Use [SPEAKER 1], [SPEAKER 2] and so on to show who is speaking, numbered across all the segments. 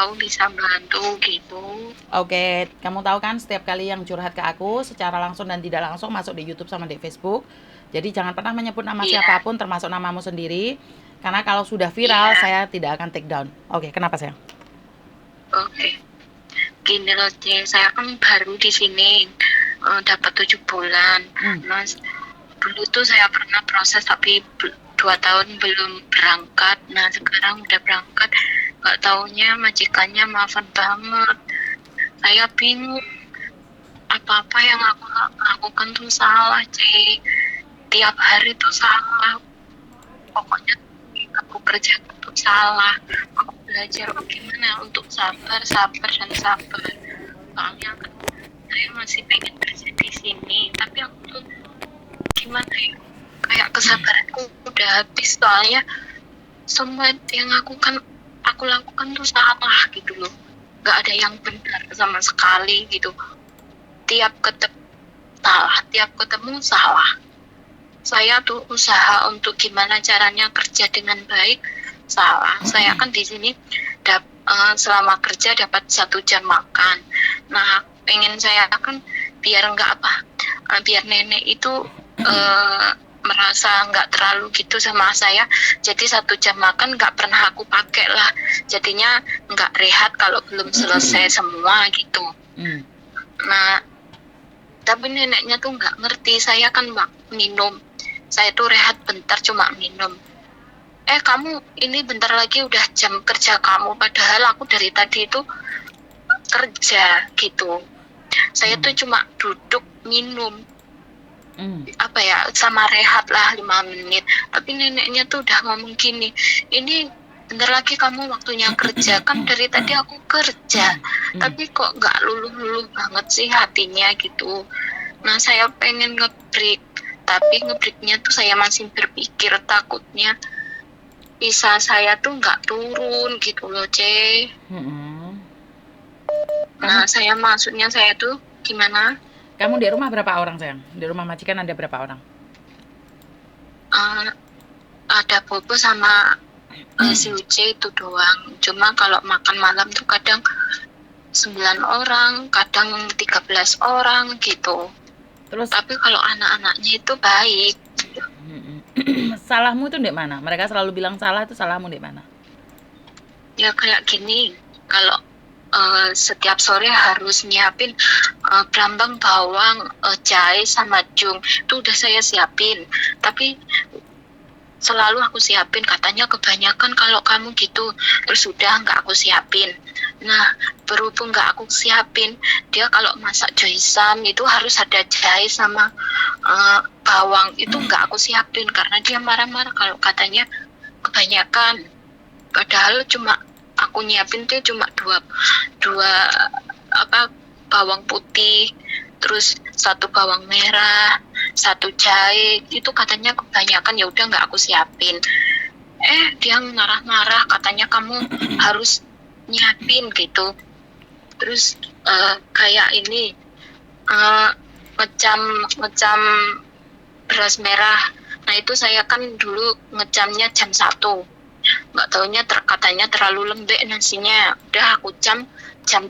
[SPEAKER 1] tahu bisa bantu gitu.
[SPEAKER 2] Oke, kamu tahu kan setiap kali yang curhat ke aku secara langsung dan tidak langsung masuk di YouTube sama di Facebook. Jadi jangan pernah menyebut nama
[SPEAKER 1] Iya,
[SPEAKER 2] siapapun termasuk namamu sendiri. Karena kalau sudah viral,
[SPEAKER 1] iya,
[SPEAKER 2] saya tidak akan take down. Oke, kenapa sayang?
[SPEAKER 1] oke. Gini loh, C, saya kan baru di sini, dapat 7 bulan.
[SPEAKER 2] Hmm.
[SPEAKER 1] Mas, dulu tuh saya pernah proses tapi 2 tahun belum berangkat. Nah, sekarang udah berangkat. Nggak taunya majikannya maafan banget. Saya bingung. Apa-apa yang aku lakukan tuh salah, C. Tiap hari tuh salah. Pokoknya aku kerja tuh salah. Aku belajar gimana untuk sabar, sabar, dan sabar. Soalnya kan saya masih pengen kerja di sini. Tapi aku tuh gimana ya? Kayak kesabaranku udah habis. Soalnya semua yang aku lakukan tuh salah gitu loh. Gak ada yang benar sama sekali gitu. Tiap ketemu salah, tiap ketemu salah. Saya tuh usaha untuk gimana caranya kerja dengan baik, salah. Saya kan di sini selama kerja dapat 1 jam makan. Nah, pengen saya kan biar nggak biar nenek itu merasa nggak terlalu gitu sama saya. Jadi 1 jam makan nggak pernah aku pakai lah. Jadinya nggak rehat kalau belum selesai semua gitu.
[SPEAKER 2] Hmm.
[SPEAKER 1] Nah, tapi neneknya tuh nggak ngerti. Saya kan minum. Saya tuh rehat bentar cuma minum. Kamu ini bentar lagi udah jam kerja kamu. Padahal aku dari tadi itu kerja gitu. Saya tuh cuma duduk minum. Apa ya, sama rehat lah 5 menit. Tapi neneknya tuh udah ngomong gini, ini bentar lagi kamu waktunya kerja. Kan dari tadi aku kerja. Tapi kok nggak luluh-luluh banget sih hatinya gitu. Nah, saya pengen nge-break. Tapi nge-breaknya tuh saya masih berpikir takutnya bisa saya tuh nggak turun gitu loh, C.
[SPEAKER 2] Hmm.
[SPEAKER 1] Nah,
[SPEAKER 2] Kamu
[SPEAKER 1] maksudnya saya tuh gimana?
[SPEAKER 2] kamu di rumah berapa orang sayang? Di rumah majikan ada berapa orang?
[SPEAKER 1] Uh, ada Bobo sama si Uce itu doang. Cuma kalau makan malam tuh kadang 9 orang, kadang 13 orang gitu.
[SPEAKER 2] Terus
[SPEAKER 1] Tapi kalau anak-anaknya itu baik.
[SPEAKER 2] salahmu itu di mana? Mereka selalu bilang salah, itu salahmu di mana?
[SPEAKER 1] Ya kayak gini, kalau setiap sore harus nyiapin brambang, bawang, jahe sama jung. Itu udah saya siapin. Tapi selalu aku siapin, katanya kebanyakan kalau kamu gitu. Terus udah nggak aku siapin. Nah, berhubung nggak aku siapin, dia kalau masak joisam itu harus ada jahe sama bawang. Itu nggak aku siapin karena dia marah-marah kalau katanya kebanyakan. Padahal cuma aku nyiapin tuh cuma dua dua apa bawang putih, terus 1 bawang merah, 1 jahe. Itu katanya kebanyakan, ya udah nggak aku siapin. Dia marah-marah, katanya kamu harus nyiapin gitu. Terus kayak ini ngecam ngecam beras merah. Nah, itu saya kan dulu ngecamnya jam 1. Nggak taunya katanya terlalu lembek nasinya. Udah aku jam 3.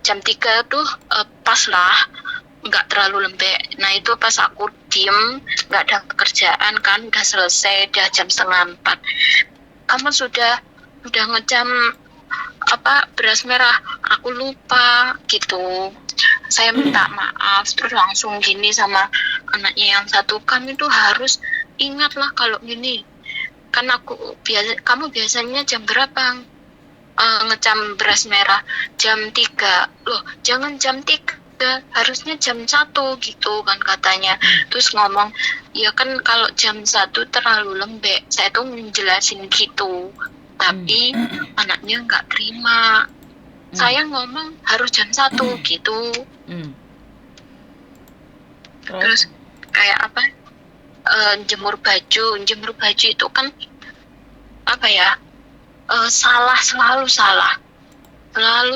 [SPEAKER 1] Jam 3 tuh pas lah, nggak terlalu lembek. Nah, itu pas aku diem, nggak ada pekerjaan kan, udah selesai, udah jam 3:30. Kamu udah ngecam beras merah, aku lupa gitu. Saya minta maaf, terus langsung gini sama anaknya yang satu, kamu tuh harus ingat lah kalau gini. Kan kamu biasanya jam berapa ngecam beras merah? Jam 3. Loh, jangan jam 3, harusnya jam 1 gitu kan katanya. Terus ngomong, ya kan kalau jam 1 terlalu lembek. Saya tuh menjelasin gitu. Tapi anaknya nggak terima. Saya ngomong harus jam 1 gitu.
[SPEAKER 2] Terus
[SPEAKER 1] Terus kayak jemur baju itu kan salah, selalu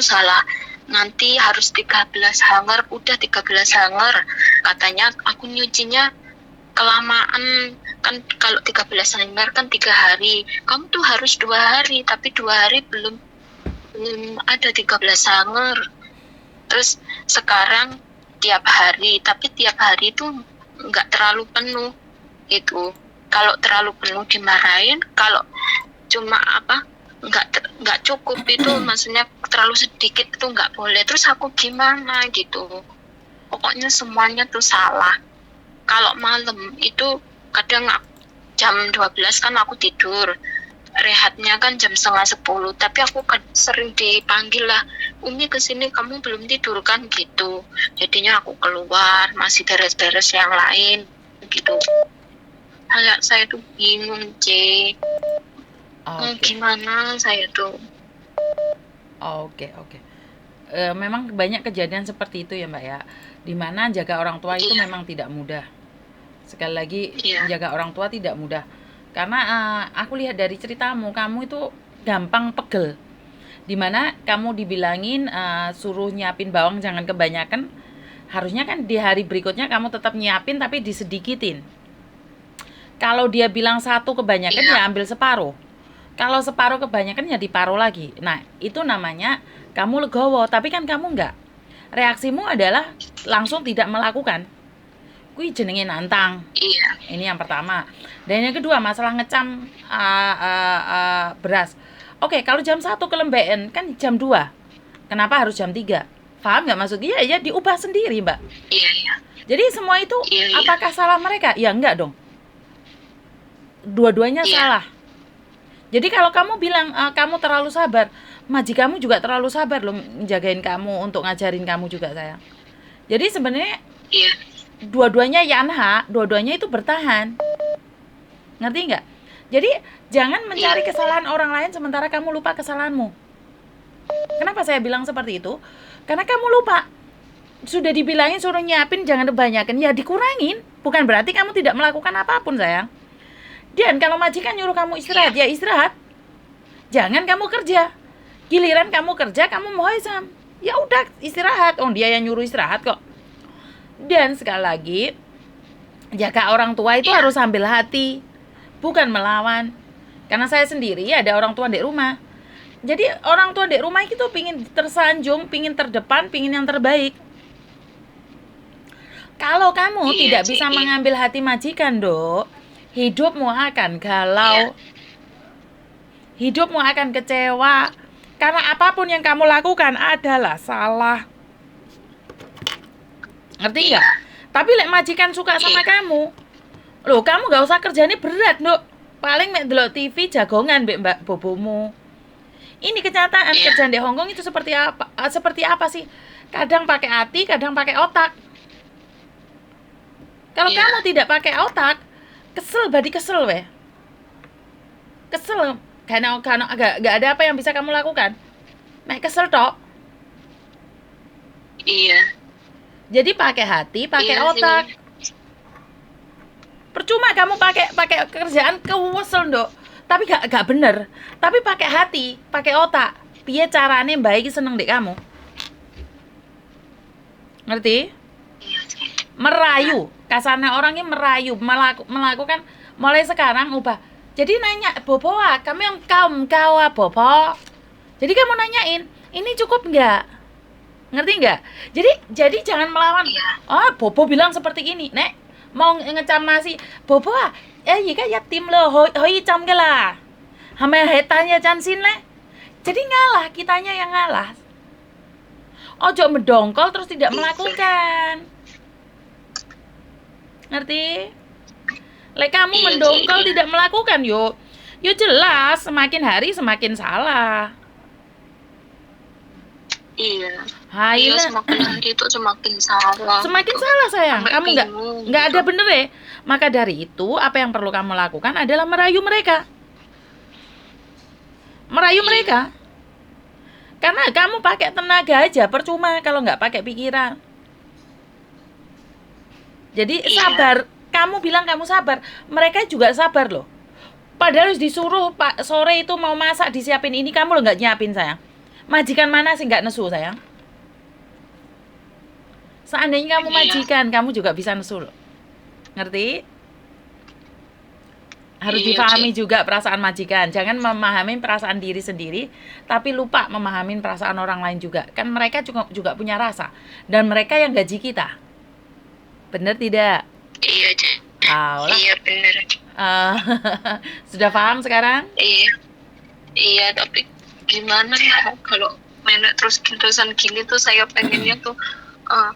[SPEAKER 1] salah, nanti harus 13 hanger. Udah 13 hanger, katanya aku nyucinya kelamaan. Kan kalau 13 hanger kan 3 hari, kamu tuh harus 2 hari, tapi 2 hari belum ada 13 sangar. Terus sekarang tiap hari, tapi tiap hari itu nggak terlalu penuh itu. Kalau terlalu penuh dimarahin, kalau cuma nggak cukup itu maksudnya terlalu sedikit itu nggak boleh. Terus aku gimana gitu, pokoknya semuanya tuh salah. Kalau malam itu kadang jam 12 kan aku tidur, rehatnya kan jam 9:30, tapi aku kan sering dipanggil lah, Umi kesini kamu belum tidur kan gitu. Jadinya aku keluar masih beres-beres yang lain gitu. Kayak saya tuh bingung
[SPEAKER 2] Oke.
[SPEAKER 1] gimana saya tuh.
[SPEAKER 2] Oke, oke. Memang banyak kejadian seperti itu ya Mbak ya, dimana jaga orang tua itu
[SPEAKER 1] Iya.
[SPEAKER 2] memang tidak mudah. Sekali lagi,
[SPEAKER 1] Iya.
[SPEAKER 2] menjaga orang tua tidak mudah. Karena aku lihat dari ceritamu, kamu itu gampang pegel. Dimana kamu dibilangin suruh nyiapin bawang jangan kebanyakan, harusnya kan di hari berikutnya kamu tetap nyiapin tapi disedikitin. Kalau dia bilang satu kebanyakan
[SPEAKER 1] Iya.
[SPEAKER 2] ya ambil separuh. Kalau separuh kebanyakan ya diparuh lagi. Nah, itu namanya kamu legowo, tapi kan kamu enggak. Reaksimu adalah langsung tidak melakukan. Kui jenenge nantang.
[SPEAKER 1] Iya.
[SPEAKER 2] Ini yang pertama. Dan yang kedua, masalah ngecam beras. Oke, kalau jam 1 kelembean kan jam 2. Kenapa harus jam 3? Paham nggak maksudnya? Ya diubah sendiri, Mbak.
[SPEAKER 1] Iya. Iya.
[SPEAKER 2] Jadi semua itu
[SPEAKER 1] Iya.
[SPEAKER 2] apakah salah mereka? Ya enggak dong. Dua-duanya
[SPEAKER 1] Iya.
[SPEAKER 2] salah. Jadi kalau kamu bilang kamu terlalu sabar, majikanmu juga terlalu sabar loh menjagain kamu, untuk ngajarin kamu juga sayang. Jadi sebenarnya
[SPEAKER 1] Iya.
[SPEAKER 2] dua-duanya yanha, dua-duanya itu bertahan. Ngerti nggak? Jadi jangan mencari
[SPEAKER 1] Iya.
[SPEAKER 2] kesalahan orang lain sementara kamu lupa kesalahanmu. Kenapa saya bilang seperti itu? Karena kamu lupa. Sudah dibilangin suruh nyiapin jangan kebanyakan, ya dikurangin. Bukan berarti kamu tidak melakukan apapun sayang. Dan kalau majikan nyuruh kamu istirahat, ya istirahat. Jangan kamu kerja. Giliran kamu kerja, kamu mau hisam. Ya udah istirahat. Oh, dia yang nyuruh istirahat kok. Dan sekali lagi, jaga orang tua itu harus ambil hati, bukan melawan. Karena saya sendiri ada orang tua di rumah. Jadi orang tua di rumah itu pingin tersanjung, pingin terdepan, pingin yang terbaik. Kalau kamu tidak bisa mengambil hati majikan, Dok, hidupmu akan galau. Hidupmu akan kecewa. Karena apapun yang kamu lakukan adalah salah. Ngerti nggak? Tapi lek majikan suka sama kamu, loh kamu gak usah kerjanya berat, Dok. Paling mek delok TV jagongan mbek Mbak bobomu. Ini kenyataan kerjaan di Hongkong itu seperti apa? Seperti apa sih? Kadang pakai hati, kadang pakai otak. Kalau kamu tidak pakai otak, kesel badi kesel weh. Kesel karena gak ada apa yang bisa kamu lakukan. Mek kesel tok.
[SPEAKER 1] Iya.
[SPEAKER 2] Jadi pakai hati, pakai otak. Percuma kamu pakai kerjaan kewesel, Dok. Tapi gak bener. Tapi pakai hati, pakai otak. Piye carane baik seneng dek kamu. Ngerti? Merayu. Kasarnya orangnya merayu, melakukan mulai sekarang ubah. Jadi nanya, Bobo, kamu yang kau Bobo. Jadi kamu nanyain, ini cukup nggak? Ngerti nggak? Jadi jangan melawan. Oh, Bobo bilang seperti ini, Nek. Mau ngecam nasi, Bobo, iya kan ya tim lo, hoi cam ke lah. Hame hetanya chansin le. Jadi ngalah, kitanya yang ngalah. Ojo mendongkol terus tidak melakukan. Ngerti? Lek kamu mendongkol tidak melakukan, yo jelas semakin hari semakin salah.
[SPEAKER 1] Iya.
[SPEAKER 2] Iya,
[SPEAKER 1] semakin hari itu semakin salah.
[SPEAKER 2] Semakin salah sayang. Kamu nggak ada bener ya. Maka dari itu apa yang perlu kamu lakukan adalah merayu mereka. Merayu mereka. Karena kamu pakai tenaga aja percuma kalau nggak pakai pikiran. Jadi sabar. Kamu bilang kamu sabar, mereka juga sabar loh. Padahal harus disuruh Pak sore itu mau masak disiapin ini, kamu lo nggak nyiapin sayang. Majikan mana sih nggak nesu sayang? Seandainya kamu majikan, kamu juga bisa nesu loh. Ngerti? Harus
[SPEAKER 1] Iya,
[SPEAKER 2] dipahami
[SPEAKER 1] Cek.
[SPEAKER 2] juga perasaan majikan. Jangan memahami perasaan diri sendiri, tapi lupa memahami perasaan orang lain juga. Kan mereka juga punya rasa. Dan mereka yang gaji kita. Bener tidak?
[SPEAKER 1] Iya, Cek.
[SPEAKER 2] Aulah.
[SPEAKER 1] Iya, bener.
[SPEAKER 2] Sudah paham sekarang?
[SPEAKER 1] Iya. Iya, tapi gimana ya kalau nenek terus-terusan gini tuh saya pengennya tuh eh,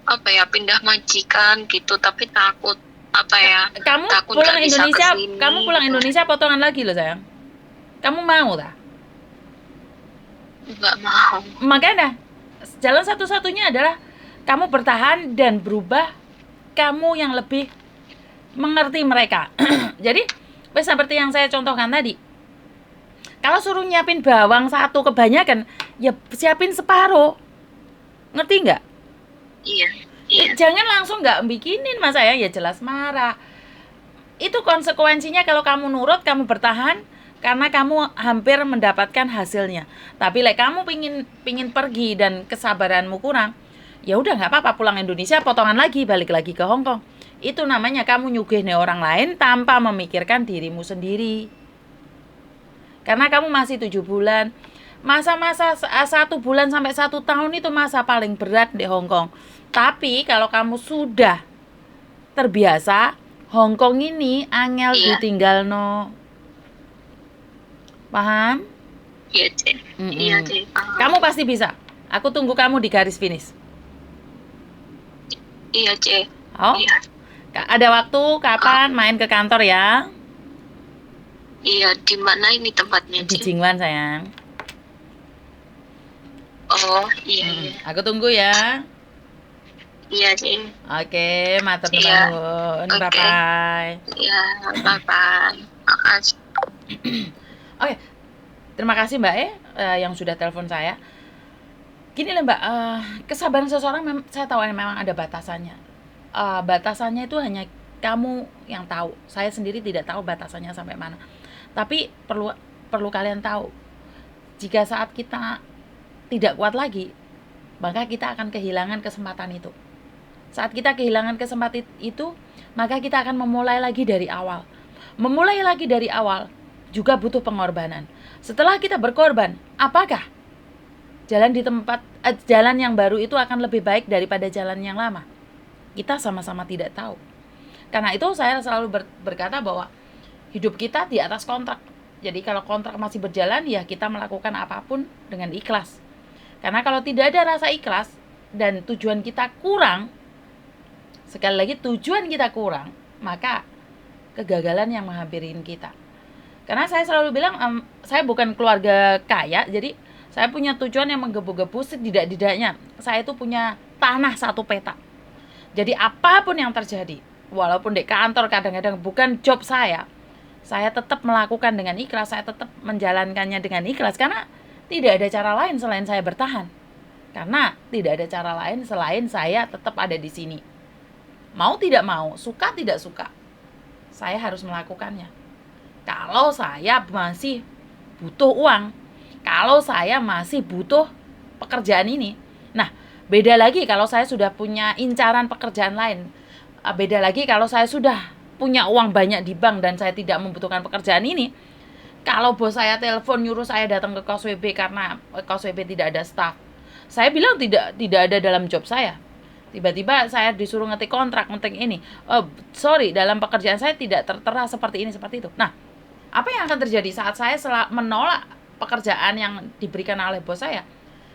[SPEAKER 1] apa ya, pindah majikan gitu, tapi takut apa ya,
[SPEAKER 2] Kamu
[SPEAKER 1] takut
[SPEAKER 2] pulang
[SPEAKER 1] nggak bisa
[SPEAKER 2] Indonesia,
[SPEAKER 1] kesini
[SPEAKER 2] kamu pulang
[SPEAKER 1] gitu.
[SPEAKER 2] Indonesia potongan lagi loh sayang. Kamu mau tak?
[SPEAKER 1] Nggak mau.
[SPEAKER 2] Makanya jalan satu-satunya adalah kamu bertahan dan berubah, kamu yang lebih mengerti mereka. Jadi seperti yang saya contohkan tadi, kalau suruh nyiapin bawang satu kebanyakan, ya siapin separuh. Ngerti nggak?
[SPEAKER 1] Iya, iya,
[SPEAKER 2] Jangan langsung nggak bikinin mas sayang, ya jelas marah. Itu konsekuensinya kalau kamu nurut, kamu bertahan, karena kamu hampir mendapatkan hasilnya. Tapi kamu pingin pergi dan kesabaranmu kurang, ya udah nggak apa-apa, pulang Indonesia potongan lagi, balik lagi ke Hong Kong. Itu namanya kamu nyugih nih orang lain tanpa memikirkan dirimu sendiri. Karena kamu masih 7 bulan. Masa-masa 1 bulan sampai 1 tahun itu masa paling berat di Hong Kong. Tapi kalau kamu sudah terbiasa, Hong Kong ini angel
[SPEAKER 1] iya,
[SPEAKER 2] ditinggal no. Paham?
[SPEAKER 1] iya, Cek. Iya, Cek. Paham.
[SPEAKER 2] Kamu pasti bisa. Aku tunggu kamu di garis finish.
[SPEAKER 1] Iya, Cek.
[SPEAKER 2] Oh,
[SPEAKER 1] Iya,
[SPEAKER 2] ada waktu kapan main ke kantor ya?
[SPEAKER 1] iya. Di mana ini tempatnya,
[SPEAKER 2] Di
[SPEAKER 1] Cek?
[SPEAKER 2] Jingwan sayang.
[SPEAKER 1] Oh, iya, iya.
[SPEAKER 2] Aku tunggu ya.
[SPEAKER 1] Iya, Cek.
[SPEAKER 2] Oke, matur
[SPEAKER 1] Iya.
[SPEAKER 2] nuwun.
[SPEAKER 1] Oke.
[SPEAKER 2] Bye-bye.
[SPEAKER 1] Iya, bye-bye. Makasih.
[SPEAKER 2] Oke, terima kasih Mbak yang sudah telepon saya. Gini lah Mbak, kesabaran seseorang saya tahu memang ada batasannya. Batasannya itu hanya kamu yang tahu. Saya sendiri tidak tahu batasannya sampai mana. Tapi perlu kalian tahu, jika saat kita tidak kuat lagi, maka kita akan kehilangan kesempatan itu. Saat kita kehilangan kesempatan itu, maka kita akan memulai lagi dari awal. Memulai lagi dari awal juga butuh pengorbanan. Setelah kita berkorban, apakah jalan yang baru itu akan lebih baik daripada jalan yang lama? Kita sama-sama tidak tahu. Karena itu saya selalu berkata bahwa hidup kita di atas kontrak. Jadi kalau kontrak masih berjalan, ya kita melakukan apapun dengan ikhlas. Karena kalau tidak ada rasa ikhlas dan tujuan kita kurang, sekali lagi tujuan kita kurang, maka kegagalan yang menghampirin kita. Karena saya selalu bilang, saya bukan keluarga kaya, jadi saya punya tujuan yang menggebu-gebu. Setidak-tidaknya saya itu punya tanah 1 petak. Jadi apapun yang terjadi, walaupun di kantor kadang-kadang bukan job saya tetap melakukan dengan ikhlas, saya tetap menjalankannya dengan ikhlas, karena tidak ada cara lain selain saya bertahan. Karena tidak ada cara lain selain saya tetap ada di sini. Mau tidak mau, suka tidak suka, saya harus melakukannya. Kalau saya masih butuh uang, kalau saya masih butuh pekerjaan ini. Nah, beda lagi kalau saya sudah punya incaran pekerjaan lain. Beda lagi kalau saya sudah punya uang banyak di bank dan saya tidak membutuhkan pekerjaan ini. Kalau bos saya telepon nyuruh saya datang ke kos WB karena kos WB tidak ada staff, saya bilang tidak ada dalam job saya. Tiba-tiba saya disuruh ngetik kontrak, ngetik ini. Sorry, dalam pekerjaan saya tidak tertera seperti ini, seperti itu. Nah, apa yang akan terjadi saat saya menolak pekerjaan yang diberikan oleh bos saya?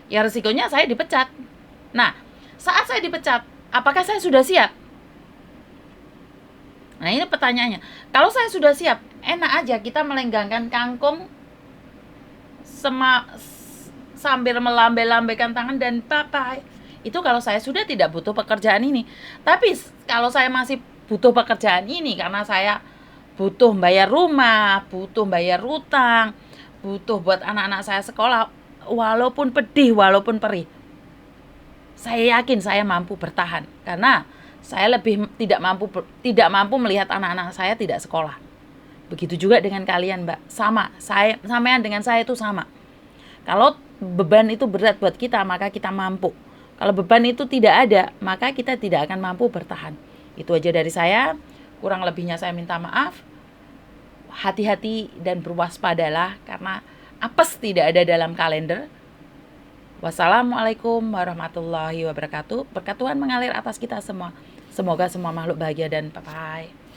[SPEAKER 2] Ya resikonya saya dipecat. Nah, saat saya dipecat, apakah saya sudah siap? Nah, ini pertanyaannya. Kalau saya sudah siap, enak aja kita melenggangkan kangkung sambil melambai-lambaikan tangan dan bye-bye. Itu kalau saya sudah tidak butuh pekerjaan ini. Tapi kalau saya masih butuh pekerjaan ini karena saya butuh bayar rumah, butuh bayar utang, butuh buat anak-anak saya sekolah, walaupun pedih, walaupun perih, saya yakin saya mampu bertahan karena saya tidak mampu melihat anak-anak saya tidak sekolah. Begitu juga dengan kalian, Mbak. Samaan dengan saya itu sama. Kalau beban itu berat buat kita, maka kita mampu. Kalau beban itu tidak ada, maka kita tidak akan mampu bertahan. Itu aja dari saya. Kurang lebihnya saya minta maaf. hati-hati dan berwaspadalah karena apes tidak ada dalam kalender. Wassalamualaikum warahmatullahi wabarakatuh. Berkat Tuhan mengalir atas kita semua. Semoga semua makhluk bahagia dan bye-bye.